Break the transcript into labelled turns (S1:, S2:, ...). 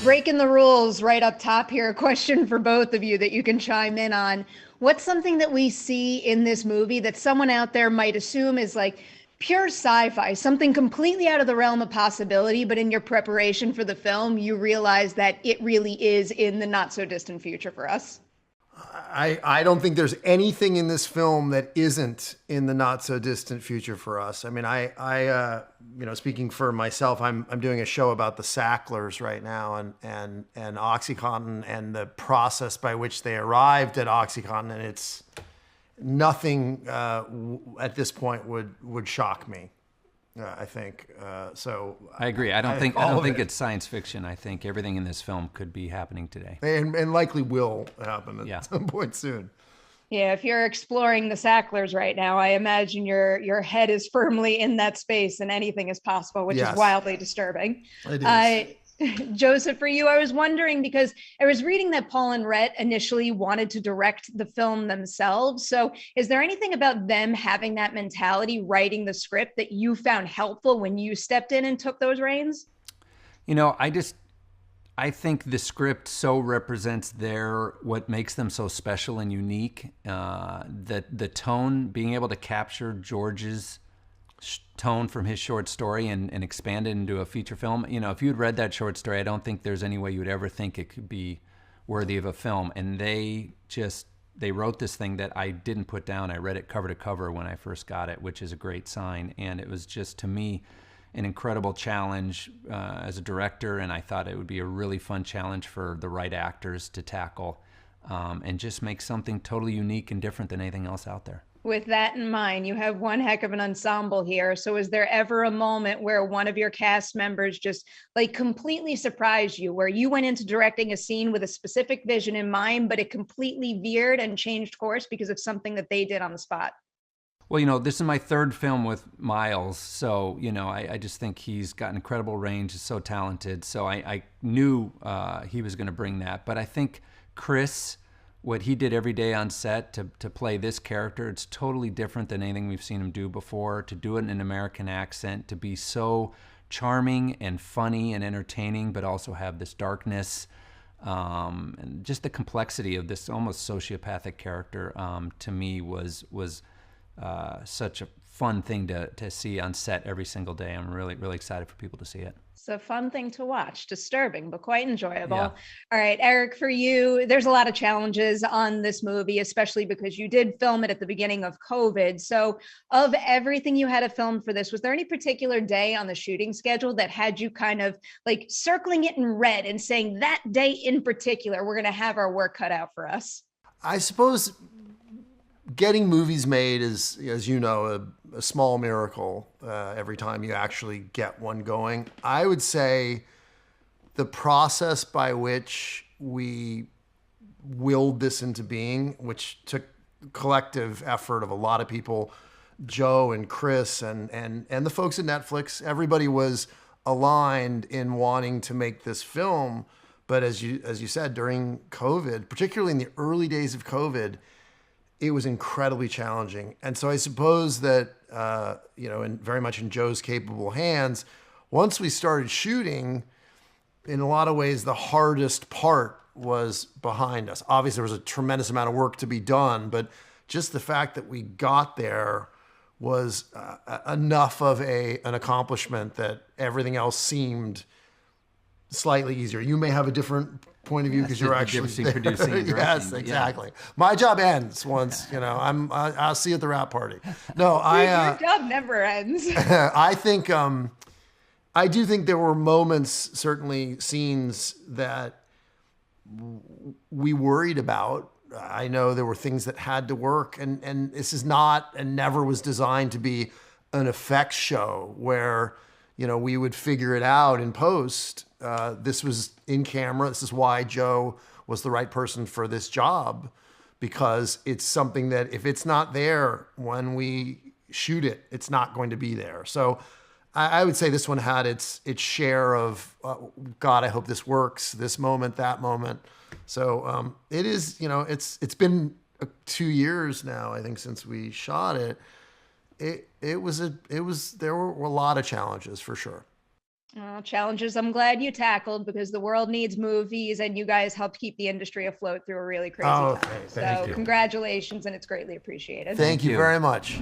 S1: breaking the rules right up top here. A question for both of you that you can chime in on. What's something that we see in this movie that someone out there might assume is like pure sci-fi, something completely out of the realm of possibility, but in your preparation for the film, you realize that it really is in the not so distant future for us?
S2: I don't think there's anything in this film that isn't in the not so distant future for us. I mean, speaking for myself, I'm doing a show about the Sacklers right now, and OxyContin and the process by which they arrived at OxyContin, and it's nothing at this point would shock me. I think so.
S3: I agree. I don't think it's science fiction. I think everything in this film could be happening today,
S2: and likely will happen at some point soon.
S1: Yeah, if you're exploring the Sacklers right now, I imagine your head is firmly in that space, and anything is possible, which is wildly disturbing.
S2: It is.
S1: Joseph, for you, I was wondering, because I was reading that Paul and Rhett initially wanted to direct the film themselves. So is there anything about them having that mentality, writing the script, that you found helpful when you stepped in and took those reins?
S3: You know, I think the script so represents what makes them so special and unique. The tone, being able to capture George's tone from his short story and expand it into a feature film. You know, if you'd read that short story, I don't think there's any way you'd ever think it could be worthy of a film. And they wrote this thing that I didn't put down. I read it cover to cover when I first got it, which is a great sign. And it was just, to me, an incredible challenge as a director. And I thought it would be a really fun challenge for the right actors to tackle and just make something totally unique and different than anything else out there.
S1: With that in mind, you have one heck of an ensemble here. So is there ever a moment where one of your cast members just like completely surprised you, where you went into directing a scene with a specific vision in mind, but it completely veered and changed course because of something that they did on the spot?
S3: Well, you know, this is my third film with Miles. So, you know, I just think he's got incredible range, is so talented. So I knew he was going to bring that. But I think Chris, what he did every day on set to play this character, it's totally different than anything we've seen him do before. To do it in an American accent, to be so charming and funny and entertaining, but also have this darkness, and just the complexity of this almost sociopathic character, to me was such a fun thing to see on set every single day. I'm really, really excited for people to see it.
S1: It's a fun thing to watch, disturbing, but quite enjoyable.
S3: Yeah.
S1: All right, Eric, for you, there's a lot of challenges on this movie, especially because you did film it at the beginning of COVID. So of everything you had to film for this, was there any particular day on the shooting schedule that had you kind of like circling it in red and saying that day in particular, we're going to have our work cut out for us?
S2: I suppose getting movies made is, as you know, a small miracle every time you actually get one going. I would say the process by which we willed this into being, which took collective effort of a lot of people, Joe and Chris and the folks at Netflix, everybody was aligned in wanting to make this film. But as you said, during COVID, particularly in the early days of COVID, it was incredibly challenging. And so I suppose that, and very much in Joe's capable hands, once we started shooting, in a lot of ways, the hardest part was behind us. Obviously, there was a tremendous amount of work to be done, but just the fact that we got there was enough of an accomplishment that everything else semed slightly easier. You may have a different point of view because you're actually
S3: producing and directing.
S2: Yes, exactly. Yeah. My job ends once, I'll see you at the wrap party. No,
S1: your job never ends.
S2: I think, I do think there were moments, certainly scenes that we worried about. I know there were things that had to work, and this is not and never was designed to be an effects show where, we would figure it out in post. This was in camera. This is why Joe was the right person for this job, because it's something that if it's not there when we shoot it, it's not going to be there. So I would say this one had its share of, God, I hope this works, this moment, that moment. So it is, it's been 2 years now, I think, since we shot it. There were a lot of challenges for sure.
S1: Challenges I'm glad you tackled, because the world needs movies, and you guys helped keep the industry afloat through a really crazy time.
S2: Thank
S1: So
S2: you.
S1: congratulations, and it's greatly appreciated.
S2: Thank you very much.